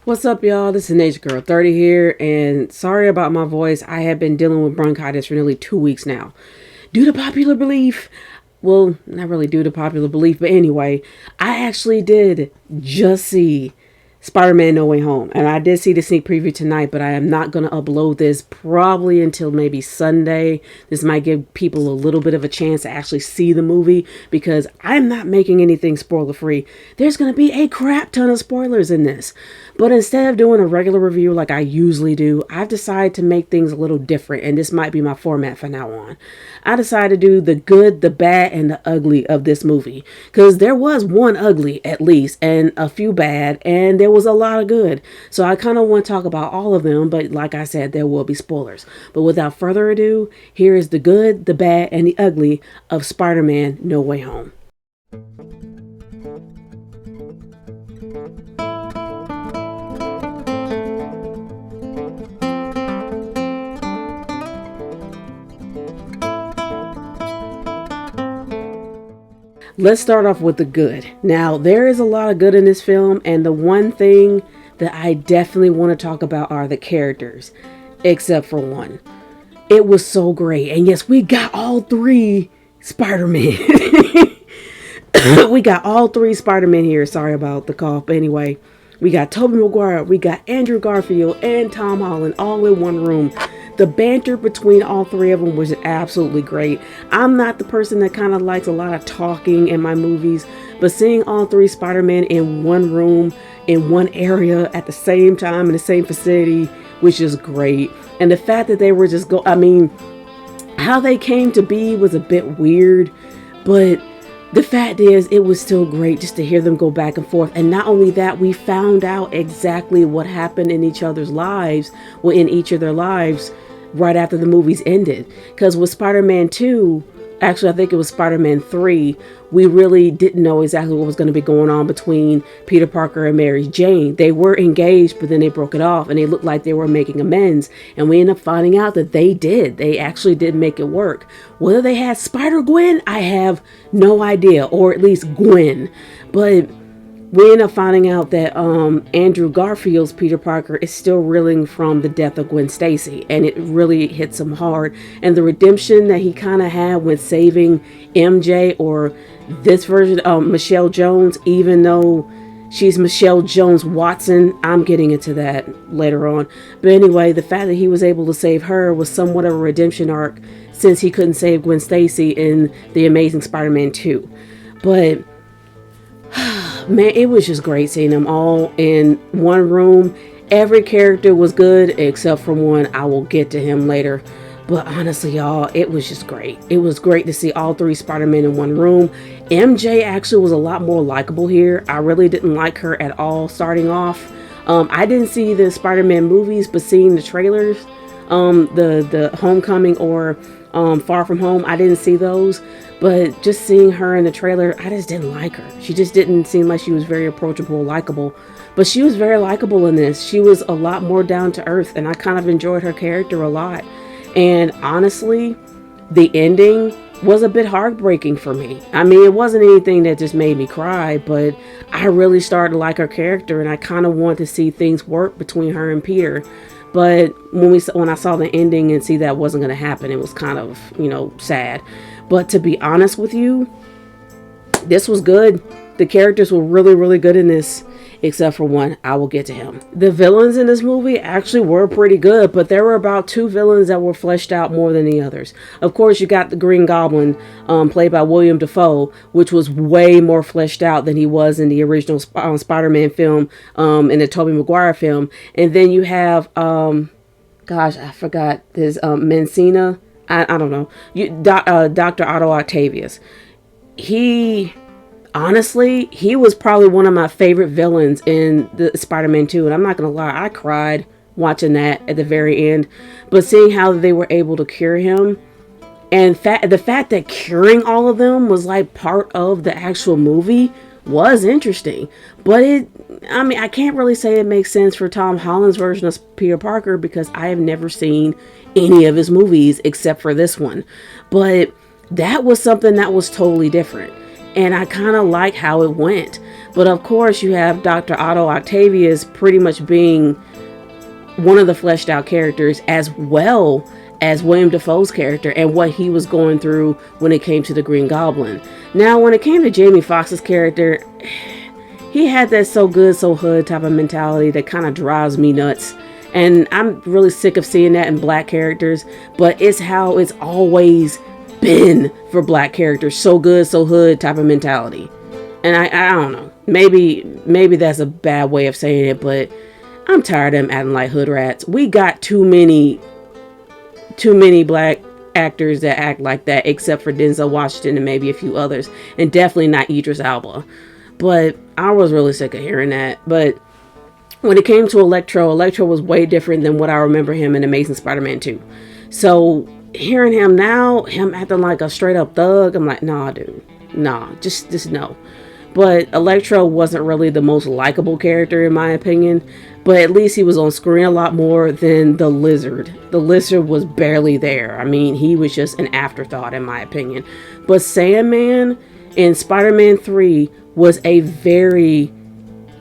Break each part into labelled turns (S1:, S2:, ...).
S1: What's up, y'all? This is Nature Girl 30 here, and sorry about my voice. I have been dealing with bronchitis for nearly 2 weeks now. Due to popular belief, well, not really due to popular belief, but anyway, I actually did just see Spider-Man No Way Home, and I did see the sneak preview tonight, but I am not going to upload this probably until maybe Sunday. This might give people a little bit of a chance to actually see the movie because I'm not making anything spoiler free. There's going to be a crap ton of spoilers in this. But instead of doing a regular review like I usually do, I've decided to make things a little different, and this might be my format from now on. I decided to do the good, the bad, and the ugly of this movie. Because there was one ugly, at least, and a few bad, and there was a lot of good. So I kind of want to talk about all of them, but like I said, there will be spoilers. But without further ado, here is the good, the bad, and the ugly of Spider-Man No Way Home. Let's start off with the good. Now, there is a lot of good in this film, and the one thing that I definitely want to talk about are the characters, except for one. It was so great, and yes, we got all three Spider-Man. We got all three Spider-Man here. Sorry about the cough, but anyway, we got Tobey Maguire, we got Andrew Garfield, and Tom Holland all in one room. The banter between all three of them was absolutely great. I'm not the person that kind of likes a lot of talking in my movies, but seeing all three Spider-Man in one room, in one area at the same time, in the same vicinity, was just great. And the fact that they were just how they came to be was a bit weird, but the fact is, it was still great just to hear them go back and forth. And not only that, we found out exactly what happened in each other's lives, in each of their lives, right after the movies ended. Because with Spider-Man 2, actually, I think it was Spider-Man 3, we really didn't know exactly what was going to be going on between Peter Parker and Mary Jane. They were engaged, but then they broke it off, and they looked like they were making amends. And we ended up finding out that they did. They actually did make it work. Whether they had Spider-Gwen, I have no idea, or at least Gwen. But we end up finding out that Andrew Garfield's Peter Parker is still reeling from the death of Gwen Stacy, and it really hits him hard. And the redemption that he kind of had with saving MJ, or this version of Michelle Jones, even though she's Michelle Jones Watson, I'm getting into that later on. But anyway, the fact that he was able to save her was somewhat of a redemption arc, since he couldn't save Gwen Stacy in The Amazing Spider-Man 2. But man, it was just great seeing them all in one room. Every character was good except for one. I will get to him later. But honestly, y'all, it was just great. It was great to see all three Spider-Men in one room. MJ actually was a lot more likable here. I really didn't like her at all starting off. I didn't see the Spider-Man movies, but seeing the trailers, the Homecoming or Far From Home, I didn't see those. But just seeing her in the trailer, I just didn't like her. She just didn't seem like she was very approachable, likable. But she was very likable in this. She was a lot more down to earth, and I kind of enjoyed her character a lot. And honestly, the ending was a bit heartbreaking for me. I mean, it wasn't anything that just made me cry, but I really started to like her character, and I kind of wanted to see things work between her and Peter. But when I saw the ending and see that wasn't going to happen, it was kind of, sad. But to be honest with you, this was good. The characters were really, really good in this, except for one. I will get to him. The villains in this movie actually were pretty good, but there were about two villains that were fleshed out more than the others. Of course, you got the Green Goblin, played by William Dafoe, which was way more fleshed out than he was in the original Spider-Man film, in the Tobey Maguire film. And then you have, I forgot his, Mencina. I don't know. Dr. Otto Octavius. Honestly, he was probably one of my favorite villains in the Spider-Man 2. And I'm not going to lie, I cried watching that at the very end. But seeing how they were able to cure him, and the fact that curing all of them was like part of the actual movie was interesting. But I can't really say it makes sense for Tom Holland's version of Peter Parker, because I have never seen any of his movies except for this one. But that was something that was totally different. And I kind of like how it went. But of course, you have Dr. Otto Octavius pretty much being one of the fleshed out characters, as well as William Dafoe's character and what he was going through when it came to the Green Goblin. Now, when it came to Jamie Foxx's character, he had that so good, so hood type of mentality that kind of drives me nuts. And I'm really sick of seeing that in black characters, but it's how it's always been for black characters. So good, so hood type of mentality. And I don't know. Maybe that's a bad way of saying it, but I'm tired of them acting like hood rats. We got too many black actors that act like that, except for Denzel Washington and maybe a few others, and definitely not Idris Elba. But I was really sick of hearing that. But when it came to Electro was way different than what I remember him in Amazing Spider-Man 2. So hearing him now, him acting like a straight up thug, I'm like, nah, dude, nah, just no. But Electro wasn't really the most likable character in my opinion, but at least he was on screen a lot more than the Lizard. The Lizard was barely there. I mean, he was just an afterthought in my opinion. But Sandman in Spider-Man 3 was a very,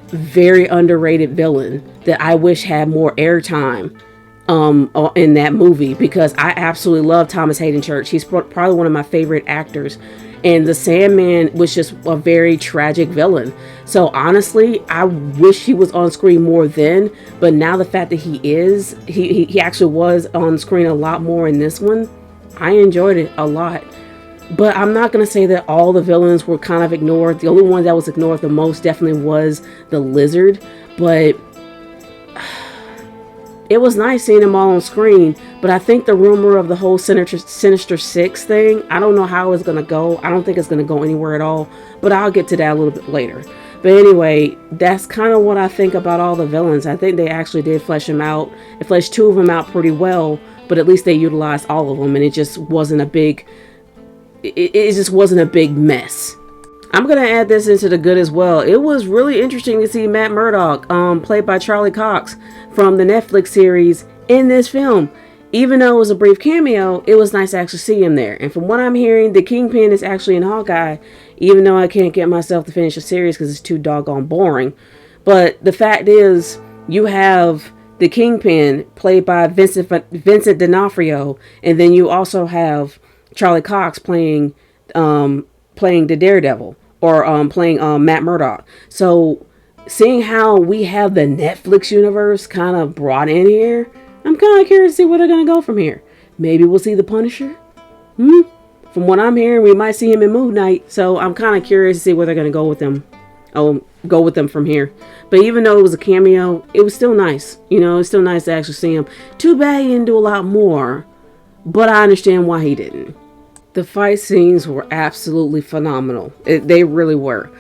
S1: very underrated villain that I wish had more airtime in that movie, because I absolutely love Thomas Hayden Church. He's probably one of my favorite actors. And the Sandman was just a very tragic villain. So honestly, I wish he was on screen more then. But now the fact that he actually was on screen a lot more in this one, I enjoyed it a lot. But I'm not going to say that all the villains were kind of ignored. The only one that was ignored the most definitely was the Lizard. But it was nice seeing them all on screen, but I think the rumor of the whole Sinister Six thing, I don't know how it's going to go. I don't think it's going to go anywhere at all, but I'll get to that a little bit later. But anyway, that's kind of what I think about all the villains. I think they actually did flesh them out. They fleshed two of them out pretty well, but at least they utilized all of them, and it just wasn't a big, it just wasn't a big mess. I'm going to add this into the good as well. It was really interesting to see Matt Murdock, played by Charlie Cox from the Netflix series, in this film. Even though it was a brief cameo, it was nice to actually see him there. And from what I'm hearing, the Kingpin is actually in Hawkeye, even though I can't get myself to finish the series because it's too doggone boring. But the fact is, you have the Kingpin played by Vincent D'Onofrio, and then you also have Charlie Cox playing the Daredevil, or playing Matt Murdock. So seeing how we have the Netflix universe kind of brought in here, I'm kind of curious to see where they're going to go from here. Maybe we'll see the Punisher. From what I'm hearing, we might see him in Moon Knight. So I'm kind of curious to see where they're going to go with them. Go with them from here. But even though it was a cameo, it was still nice. You know, it's still nice to actually see him. Too bad he didn't do a lot more, but I understand why he didn't. The fight scenes were absolutely phenomenal. They really were.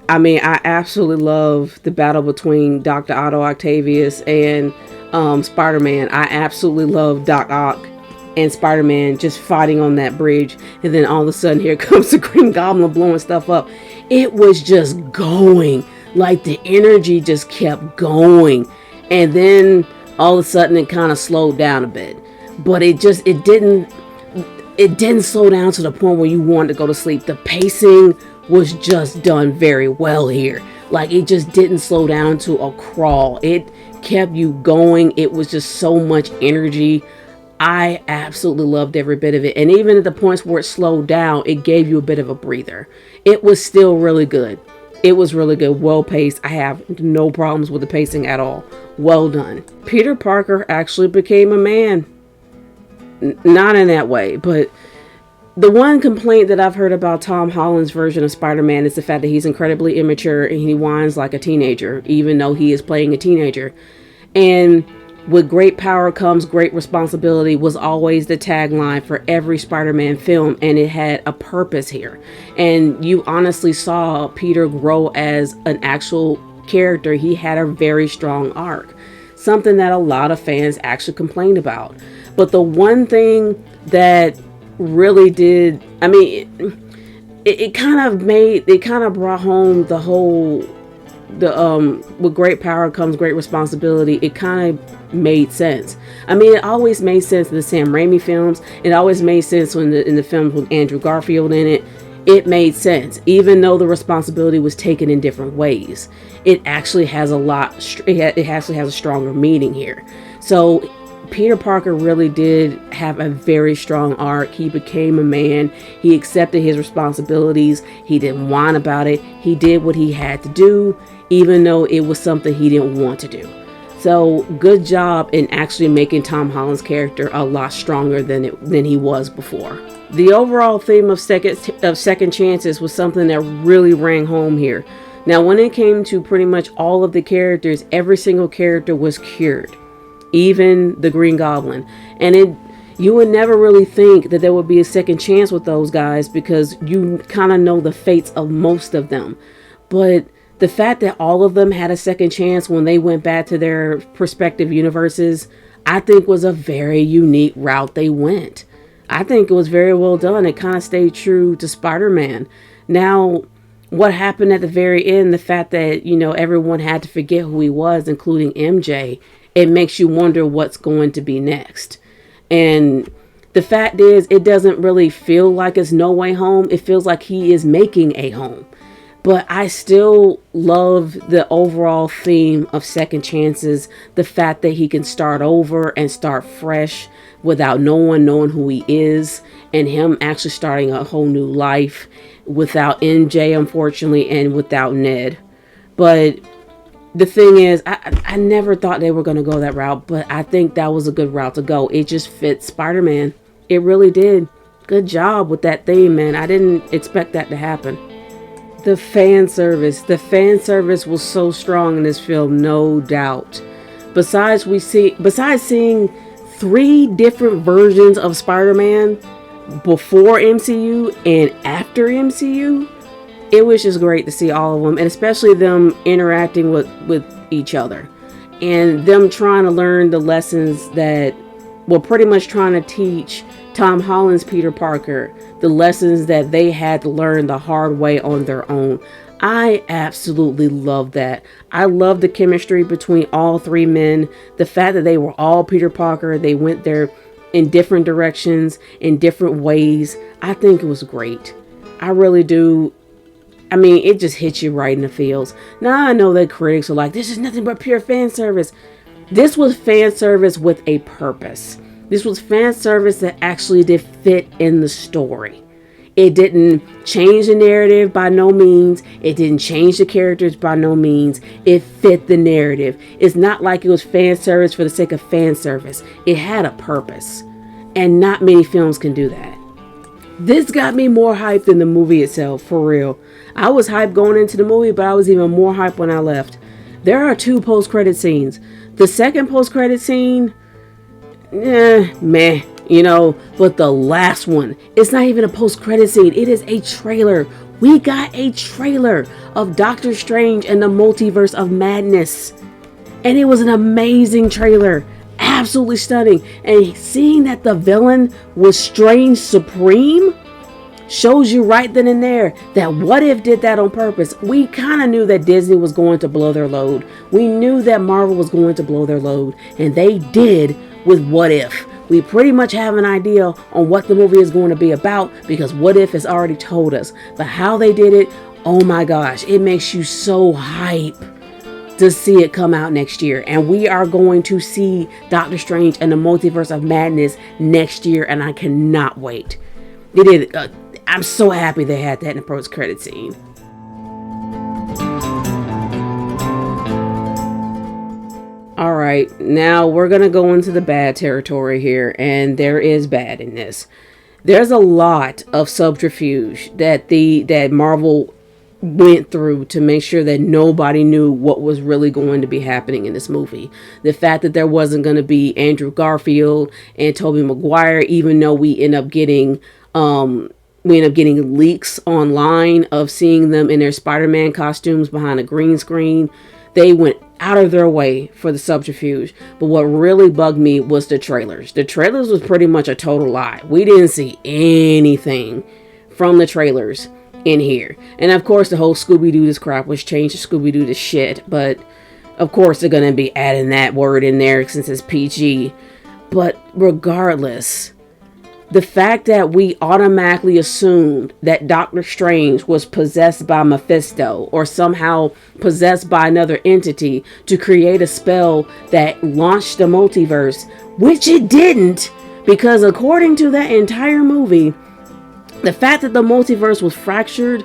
S1: I mean, I absolutely love the battle between Dr. Otto Octavius and Spider-Man. I absolutely love Doc Ock and Spider-Man just fighting on that bridge. And then all of a sudden, here comes the Green Goblin blowing stuff up. It was just going. Like, the energy just kept going. And then all of a sudden, it kind of slowed down a bit. But it didn't slow down to the point where you wanted to go to sleep. The pacing was just done very well here. Like, it just didn't slow down to a crawl. It kept you going. It was just so much energy. I absolutely loved every bit of it. And even at the points where it slowed down, it gave you a bit of a breather. It was still really good. It was really good. Well paced. I have no problems with the pacing at all. Well done. Peter Parker actually became a man. Not in that way, but the one complaint that I've heard about Tom Holland's version of Spider-Man is the fact that he's incredibly immature and he whines like a teenager, even though he is playing a teenager. And with great power comes great responsibility was always the tagline for every Spider-Man film, and it had a purpose here. And you honestly saw Peter grow as an actual character. He had a very strong arc, something that a lot of fans actually complained about. But the one thing that really did, I mean, it kind of brought home the whole, with great power comes great responsibility. It kind of made sense. I mean, it always made sense in the Sam Raimi films. It always made sense in the films with Andrew Garfield in it. it made sense, even though the responsibility was taken in different ways. It actually has it actually has a stronger meaning here. So Peter Parker really did have a very strong arc. He became a man. He accepted his responsibilities. He didn't whine about it. He did what he had to do, even though it was something he didn't want to do. So good job in actually making Tom Holland's character a lot stronger than he was before. The overall theme of second chances was something that really rang home here. Now, when it came to pretty much all of the characters, every single character was cured, even the Green Goblin. And you would never really think that there would be a second chance with those guys because you kind of know the fates of most of them. But the fact that all of them had a second chance when they went back to their respective universes, I think was a very unique route they went. I think it was very well done. It kind of stayed true to Spider-Man. Now, what happened at the very end, the fact that, everyone had to forget who he was, including MJ, it makes you wonder what's going to be next. And the fact is, it doesn't really feel like it's No Way Home. It feels like he is making a home. But I still love the overall theme of second chances. The fact that he can start over and start fresh without no one knowing who he is. And him actually starting a whole new life without MJ, unfortunately, and without Ned. But the thing is, I never thought they were going to go that route. But I think that was a good route to go. It just fits Spider-Man. It really did. Good job with that theme, man. I didn't expect that to happen. The fan service was so strong in this film, no doubt. Besides seeing 3 different versions of Spider-Man before MCU and after MCU, it was just great to see all of them, and especially them interacting with each other and them trying to learn the lessons that were pretty much trying to teach Tom Holland's Peter Parker the lessons that they had to learn the hard way on their own. I absolutely love that. I love the chemistry between all 3 men. The fact that they were all Peter Parker. They went there in different directions, in different ways. I think it was great. I really do. I mean, it just hits you right in the feels. Now, I know that critics are like, this is nothing but pure fan service. This was fan service with a purpose. This was fan service that actually did fit in the story. It didn't change the narrative by no means. It didn't change the characters by no means. It fit the narrative. It's not like it was fan service for the sake of fan service. It had a purpose. And not many films can do that. This got me more hyped than the movie itself, for real. I was hyped going into the movie, but I was even more hyped when I left. There are 2 post-credit scenes. The second post-credit scene, meh, but the last one, it's not even a post-credit scene. It is a trailer. We got a trailer of Doctor Strange and the Multiverse of Madness. And it was an amazing trailer. Absolutely stunning. And seeing that the villain was Strange Supreme shows you right then and there that What If did that on purpose. We kind of knew that Disney was going to blow their load. We knew that Marvel was going to blow their load. And they did with What If. We pretty much have an idea on what the movie is going to be about because What If has already told us. But how they did it, oh my gosh, it makes you so hype to see it come out next year. And we are going to see Doctor Strange and the Multiverse of Madness next year, and I cannot wait. They did. I'm so happy they had that in the post-credit scene. Alright, now we're going to go into the bad territory here, and there is bad in this. There's a lot of subterfuge that Marvel went through to make sure that nobody knew what was really going to be happening in this movie. The fact that there wasn't going to be Andrew Garfield and Tobey Maguire, even though we end up getting leaks online of seeing them in their Spider-Man costumes behind a green screen. They went out of their way for the subterfuge. But what really bugged me was the trailers. The trailers was pretty much a total lie. We didn't see anything from the trailers in here. And of course, the whole Scooby-Doo this crap was changed to Scooby-Doo to shit. But of course, they're going to be adding that word in there since it's PG. But regardless, The fact that we automatically assumed that Doctor Strange was possessed by Mephisto or somehow possessed by another entity to create a spell that launched the multiverse, which it didn't, because according to that entire movie, the fact that the multiverse was fractured,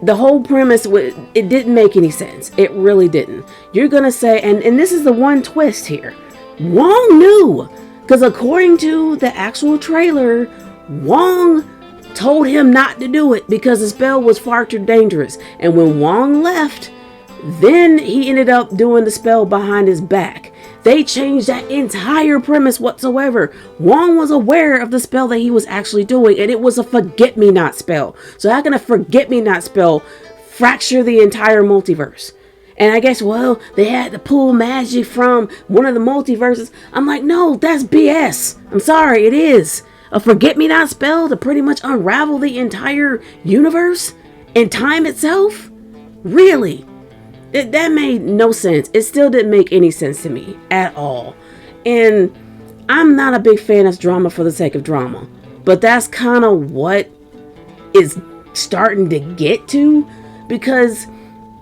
S1: the whole premise, it didn't make any sense. It really didn't. You're going to say, and this is the one twist here, Wong knew. Because according to the actual trailer, Wong told him not to do it because the spell was far too dangerous. And when Wong left, then he ended up doing the spell behind his back. They changed that entire premise whatsoever. Wong was aware of the spell that he was actually doing, and it was a forget-me-not spell. So how can a forget-me-not spell fracture the entire multiverse? And I guess, well, they had to pull magic from one of the multiverses. I'm like, no, that's BS. I'm sorry, it is. A forget-me-not spell to pretty much unravel the entire universe and time itself? Really? That made no sense. It still didn't make any sense to me at all. And I'm not a big fan of drama for the sake of drama. But that's kind of what it's starting to get to. Because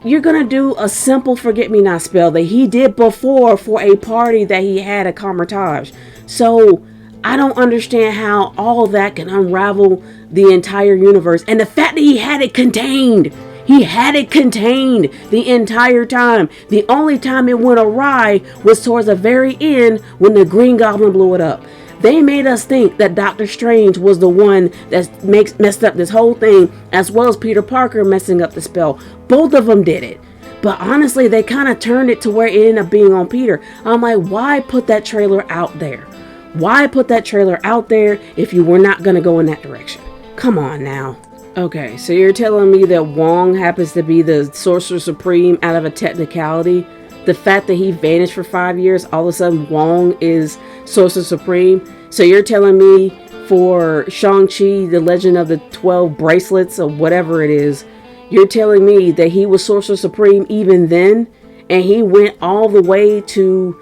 S1: you're going to do a simple forget-me-not spell that he did before for a party that he had at Carmitage. So I don't understand how all that can unravel the entire universe. And the fact that he had it contained the entire time. The only time it went awry was towards the very end when the Green Goblin blew it up. They made us think that Doctor Strange was the one that messed up this whole thing, as well as Peter Parker messing up the spell. Both of them did it. But honestly, they kind of turned it to where it ended up being on Peter. I'm like, why put that trailer out there? Why put that trailer out there if you were not going to go in that direction? Come on now. Okay, so you're telling me that Wong happens to be the Sorcerer Supreme out of a technicality? The fact that he vanished for 5 years, all of a sudden Wong is Sorcerer Supreme? So you're telling me for Shang-Chi, the Legend of the 12 Bracelets, or whatever it is, you're telling me that he was Sorcerer Supreme even then? And he went all the way to,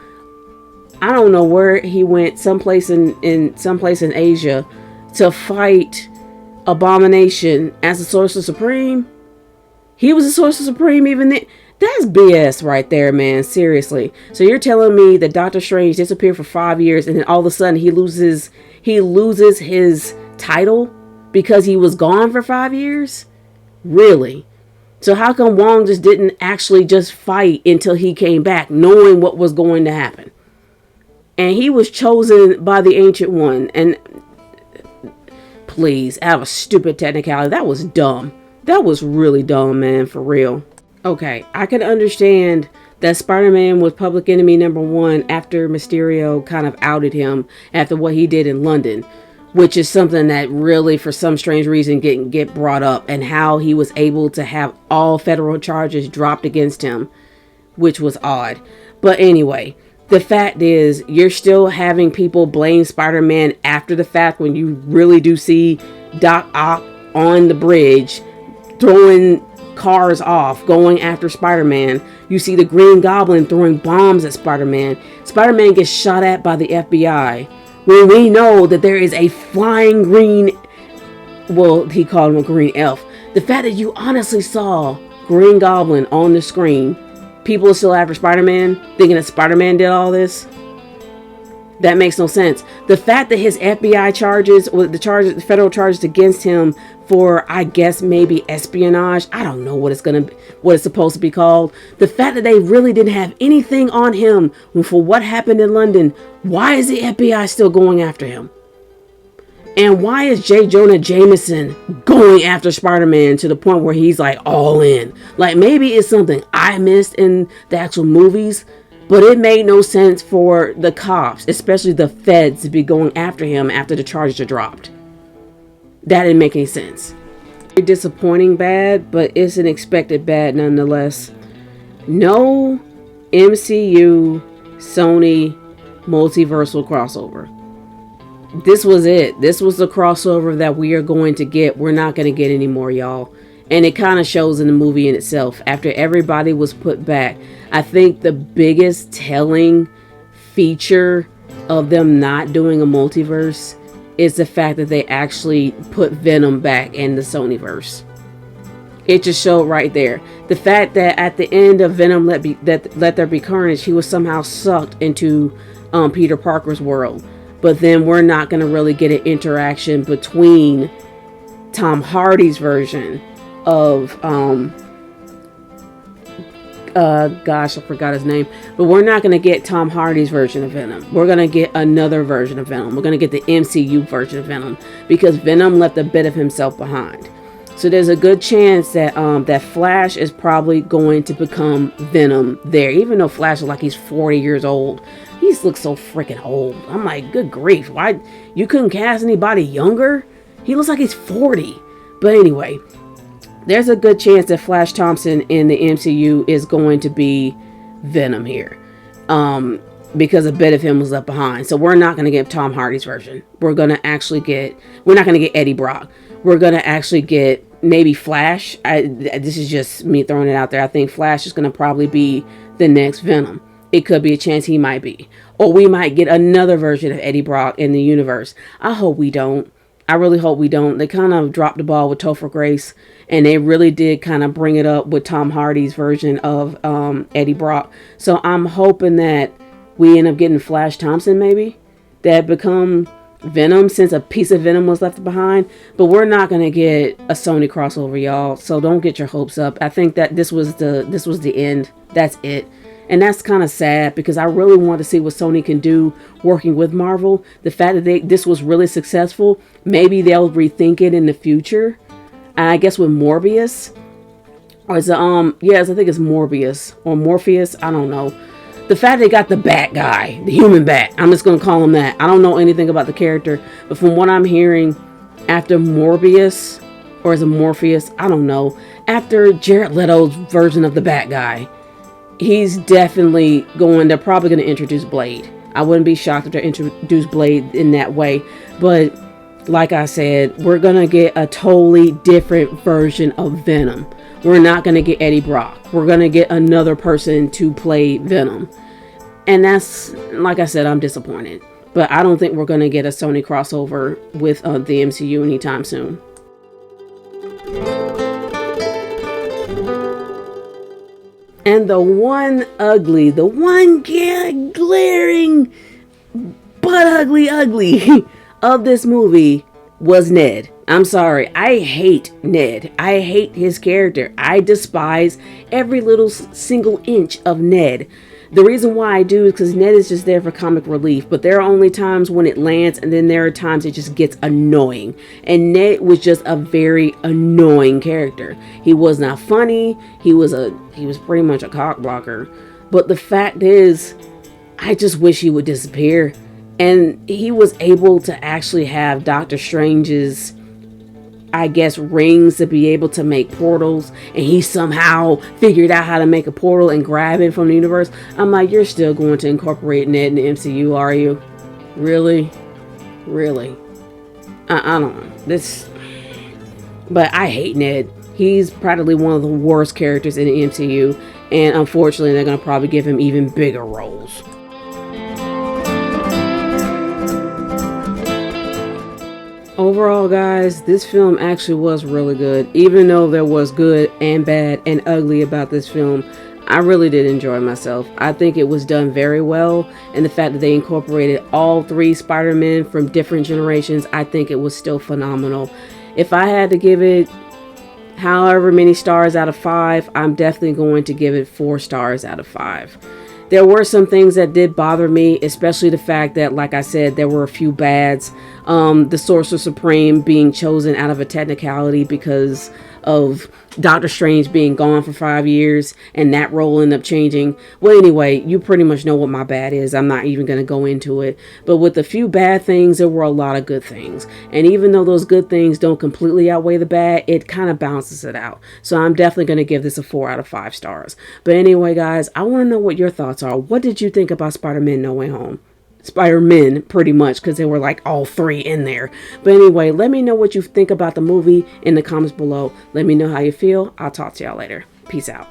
S1: I don't know where he went, someplace in Asia to fight Abomination as a Sorcerer Supreme? He was a Sorcerer Supreme even then? That's BS right there, man. Seriously. So you're telling me that Doctor Strange disappeared for 5 years and then all of a sudden he loses his title because he was gone for 5 years? Really? So how come Wong just didn't actually just fight until he came back, knowing what was going to happen? And he was chosen by the Ancient One. And please, I have a stupid technicality. That was dumb. That was really dumb, man, for real. Okay, I can understand that Spider-Man was public enemy number one after Mysterio kind of outed him after what he did in London, which is something that really, for some strange reason, get brought up, and how he was able to have all federal charges dropped against him, which was odd. But anyway, the fact is, you're still having people blame Spider-Man after the fact when you really do see Doc Ock on the bridge throwing cars off, going after Spider-Man. You see the Green Goblin throwing bombs at Spider-Man. Spider-Man gets shot at by the FBI. When we know that there is a flying green, well, he called him a green elf. The fact that you honestly saw Green Goblin on the screen, people are still after Spider-Man, thinking that Spider-Man did all this. That makes no sense. The fact that his FBI charges, or the federal charges against him for, I guess, maybe espionage, I don't know what it's supposed to be called. The fact that they really didn't have anything on him for what happened in London. Why is the FBI still going after him? And why is J. Jonah Jameson going after Spider-Man to the point where he's like all in? Like, maybe it's something I missed in the actual movies, but it made no sense for the cops, especially the feds, to be going after him after the charges are dropped. That didn't make any sense. Very disappointing bad, but it's an expected bad nonetheless. No MCU Sony multiversal crossover. This was it. This was the crossover that we are going to get. We're not going to get any more, y'all. And it kind of shows in the movie in itself. After everybody was put back, I think the biggest telling feature of them not doing a multiverse is the fact that they actually put Venom back in the Sonyverse. It just showed right there. The fact that at the end of Venom Let There Be Carnage, he was somehow sucked into Peter Parker's world. But then we're not going to really get an interaction between Tom Hardy's version of gosh, I forgot his name. But we're not going to get Tom Hardy's version of Venom. We're going to get another version of Venom. We're going to get the MCU version of Venom, because Venom left a bit of himself behind. So there's a good chance that that Flash is probably going to become Venom there. Even though Flash is like he's 40 years old. He looks so freaking old. I'm like, good grief. Why you couldn't cast anybody younger? He looks like he's 40. But anyway, there's a good chance that Flash Thompson in the MCU is going to be Venom here. Because a bit of him was left behind. So we're not going to get Tom Hardy's version. We're not going to get Eddie Brock. We're going to actually get maybe Flash. This is just me throwing it out there. I think Flash is going to probably be the next Venom. It could be a chance he might be. Or we might get another version of Eddie Brock in the universe. I hope we don't. I really hope we don't. They kind of dropped the ball with Topher Grace. And they really did kind of bring it up with Tom Hardy's version of Eddie Brock. So I'm hoping that we end up getting Flash Thompson maybe. That become Venom, since a piece of Venom was left behind. But we're not going to get a Sony crossover, y'all. So don't get your hopes up. I think that this was the end. That's it. And that's kind of sad, because I really want to see what Sony can do working with Marvel. The fact that this was really successful, maybe they'll rethink it in the future. And I guess with Morbius, or is it, yes, I think it's Morbius or Morpheus. I don't know. The fact they got the Bat guy, the human Bat. I'm just going to call him that. I don't know anything about the character, but from what I'm hearing, after Morbius, or is it Morpheus? I don't know. After Jared Leto's version of the Bat guy, he's definitely they're probably going to introduce Blade. I wouldn't be shocked if they introduce Blade in that way. But like I said, we're going to get a totally different version of Venom. We're not going to get Eddie Brock. We're going to get another person to play Venom. And that's, like I said, I'm disappointed. But I don't think we're going to get a Sony crossover with the MCU anytime soon. And the one glaring, but ugly of this movie was Ned. I'm sorry. I hate Ned. I hate his character. I despise every little single inch of Ned. The reason why I do is because Ned is just there for comic relief. But there are only times when it lands, and then there are times it just gets annoying. And Ned was just a very annoying character. He was not funny. He was pretty much a cock blocker. But the fact is, I just wish he would disappear. And he was able to actually have Doctor Strange's, I guess, rings to be able to make portals, and he somehow figured out how to make a portal and grab it from the universe. I'm like, you're still going to incorporate Ned in the MCU, are you? Really? I don't know. But I hate Ned. He's probably one of the worst characters in the MCU, and unfortunately they're going to probably give him even bigger roles. Overall, guys, this film actually was really good. Even though there was good and bad and ugly about this film, I really did enjoy myself. I think it was done very well. And the fact that they incorporated all three Spider-Men from different generations, I think it was still phenomenal. If I had to give it however many stars out of 5, I'm definitely going to give it 4 stars out of 5. There were some things that did bother me, especially the fact that, like I said, there were a few bads. The Sorcerer Supreme being chosen out of a technicality because of Doctor Strange being gone for 5 years and that role ended up changing. Well, anyway, you pretty much know what my bad is. I'm not even going to go into it. But with a few bad things, there were a lot of good things. And even though those good things don't completely outweigh the bad, it kind of balances it out. So I'm definitely going to give this a 4 out of 5 stars. But anyway, guys, I want to know what your thoughts are. What did you think about Spider-Man No Way Home? Spider-Men, pretty much, because they were like all 3 in there. But anyway, let me know what you think about the movie in the comments below. Let me know how you feel. I'll talk to y'all later. Peace out.